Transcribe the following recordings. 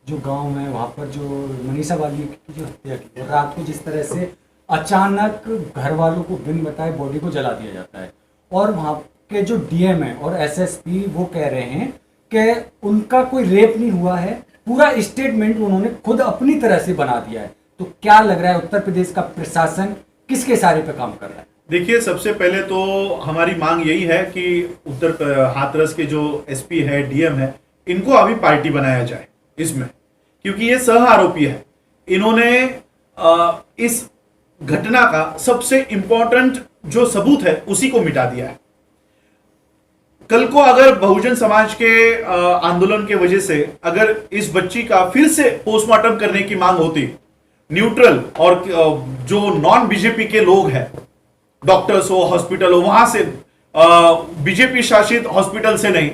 जो गांव में वहाँ पर जो मनीषा वाली की जो हत्या की, और रात को जिस तरह से अचानक घर वालों को बिन बताए बॉडी को जला दिया जाता है, और वहाँ के जो डीएम है और एसएसपी वो कह रहे हैं कि उनका कोई रेप नहीं हुआ है, पूरा स्टेटमेंट उन्होंने खुद अपनी तरह से बना दिया है। तो क्या लग रहा है उत्तर प्रदेश का प्रशासन किसके सारे पे काम कर रहा है? देखिए, सबसे पहले तो हमारी मांग यही है कि हाथरस के जो एसपी है, डीएम है, इनको अभी पार्टी बनाया जाए इसमें, क्योंकि ये सह आरोपी है। इन्होंने इस घटना का सबसे इंपॉर्टेंट जो सबूत है उसी को मिटा दिया है। कल को अगर बहुजन समाज के आंदोलन के वजह से अगर इस बच्ची का फिर से पोस्टमार्टम करने की मांग होती, न्यूट्रल और जो नॉन बीजेपी के लोग हैं, डॉक्टर्स हो, हॉस्पिटल हो, वहां से बीजेपी शासित हॉस्पिटल से नहीं,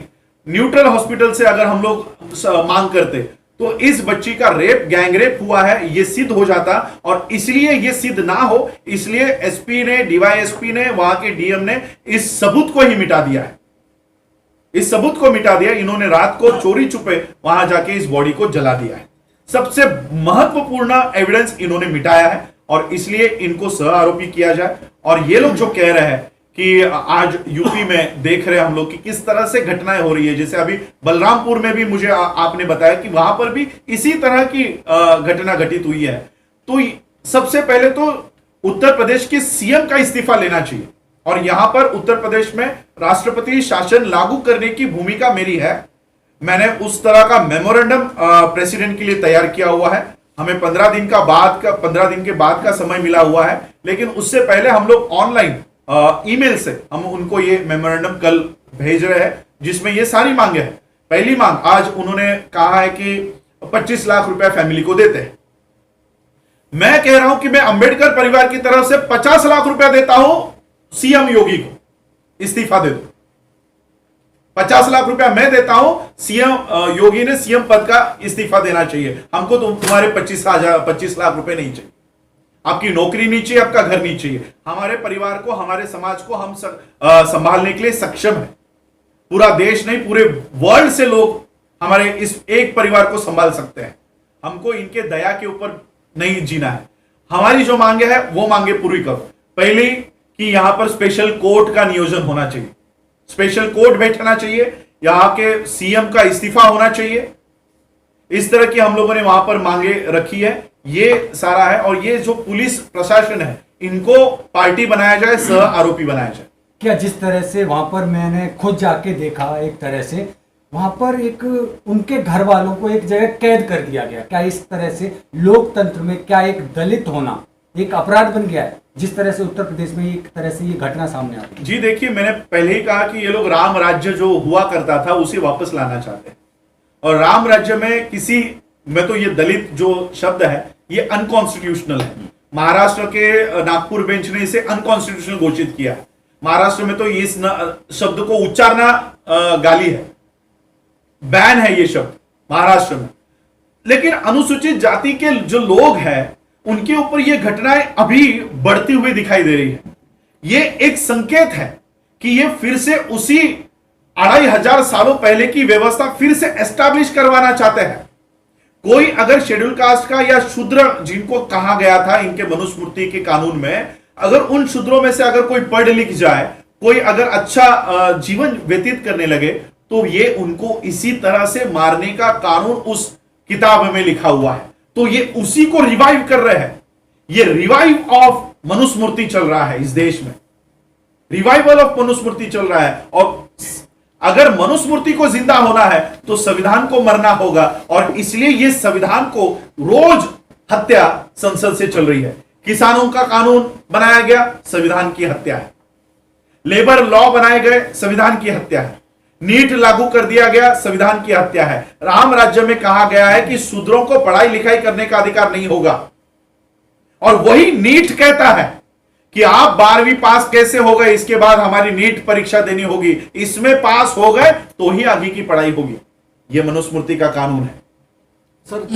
न्यूट्रल हॉस्पिटल से अगर हम लोग मांग करते, तो इस बच्ची का रेप, गैंग रेप हुआ है, ये सिद्ध हो जाता। और इसलिए ये सिद्ध ना हो, इसलिए एसपी ने, डीवाईएसपी ने, वहां के डीएम ने इस सबूत को ही मिटा दिया है। इस सबूत को मिटा दिया। इन्होंने रात को चोरी छुपे वहां जाके इस बॉडी को जला दिया है। सबसे महत्वपूर्ण एविडेंस इन्होंने मिटाया है, और इसलिए इनको सह आरोपी किया जाए। और ये लोग जो कह रहे हैं कि आज यूपी में देख रहे हैं हम लोग कि किस तरह से घटनाएं हो रही है, जैसे अभी बलरामपुर में भी मुझे आपने बताया कि वहां पर भी इसी तरह की घटना घटित हुई है। तो सबसे पहले तो उत्तर प्रदेश के सीएम का इस्तीफा लेना चाहिए, और यहां पर उत्तर प्रदेश में राष्ट्रपति शासन लागू करने की भूमिका मेरी है। मैंने उस तरह का मेमोरेंडम प्रेसिडेंट के लिए तैयार किया हुआ है। हमें 15 दिन के बाद का समय मिला हुआ है, लेकिन उससे पहले हम लोग ऑनलाइन ईमेल से हम उनको ये मेमोरेंडम कल भेज रहे हैं, जिसमें ये सारी मांगे हैं। पहली मांग, आज उन्होंने कहा है कि 25 लाख रुपया फैमिली को देते हैं। मैं कह रहा हूं कि मैं अंबेडकर परिवार की तरफ से 50 लाख रुपया देता हूं सीएम योगी को, इस्तीफा दे दो। 50 लाख रुपया मैं देता हूं, सीएम योगी ने सीएम पद का इस्तीफा देना चाहिए। हमको तो तुम्हारे 25 लाख रुपए नहीं चाहिए, आपकी नौकरी नहीं चाहिए, आपका घर नहीं चाहिए। हमारे परिवार को, हमारे समाज को हम संभालने के लिए सक्षम है। पूरा देश नहीं, पूरे वर्ल्ड से लोग हमारे इस एक परिवार को संभाल सकते हैं। हमको इनके दया के ऊपर नहीं जीना है। हमारी जो मांगे है वो मांगे पूरी करो। पहली कि यहां पर स्पेशल कोर्ट का नियोजन होना चाहिए, स्पेशल कोर्ट बैठना चाहिए, यहां के सीएम का इस्तीफा होना चाहिए। इस तरह की हम लोगों ने वहां पर मांगे रखी है। ये सारा है, और ये जो पुलिस प्रशासन है, इनको पार्टी बनाया जाए, सह आरोपी बनाया जाए। क्या जिस तरह से वहां पर मैंने खुद जाके देखा, एक तरह से वहां पर एक उनके घर वालों को एक जगह कैद कर दिया गया, क्या इस तरह से लोकतंत्र में क्या एक दलित होना एक अपराध बन गया है, जिस तरह से उत्तर प्रदेश में एक तरह से ये घटना सामने आती है? जी देखिए, मैंने पहले ही कहा कि ये लोग राम राज्य जो हुआ करता था उसे वापस लाना चाहते हैं। और राम राज्य में मैं तो ये दलित जो शब्द है ये अनकॉन्स्टिट्यूशनल है। महाराष्ट्र के नागपुर बेंच ने इसे अनकॉन्स्टिट्यूशनल घोषित किया। महाराष्ट्र में तो इस शब्द को उच्चारना गाली है, बैन है ये शब्द महाराष्ट्र में। लेकिन अनुसूचित जाति के जो लोग हैं उनके ऊपर ये घटनाएं अभी बढ़ती हुई दिखाई दे रही है। ये एक संकेत है कि ये फिर से उसी 2500 सालों पहले की व्यवस्था फिर से एस्टैब्लिश करवाना चाहते हैं। कोई अगर शेड्यूल कास्ट का या शूद्र जिनको कहा गया था इनके मनुस्मृति के कानून में, अगर उन शूद्रों में से अगर कोई पढ़ लिख जाए, कोई अगर अच्छा जीवन व्यतीत करने लगे, तो ये उनको इसी तरह से मारने का कानून उस किताब में लिखा हुआ है। तो ये उसी को रिवाइव कर रहे हैं। ये रिवाइव ऑफ मनुस्मृति चल रहा है इस देश में, रिवाइवल ऑफ मनुस्मृति चल रहा है। और अगर मनुस्मृति को जिंदा होना है तो संविधान को मरना होगा, और इसलिए ये संविधान को रोज हत्या संसद से चल रही है। किसानों का कानून बनाया गया, संविधान की हत्या है। लेबर लॉ बनाए गए, संविधान की हत्या है। नीट लागू कर दिया गया, संविधान की हत्या है। राम राज्य में कहा गया है कि शूद्रों को पढ़ाई लिखाई करने का अधिकार नहीं होगा, और वही नीट कहता है कि आप 12वीं पास कैसे हो गए, इसके बाद हमारी नीट परीक्षा देनी होगी, इसमें पास हो गए तो ही आगे की पढ़ाई होगी। यह मनुस्मृति का कानून है सर।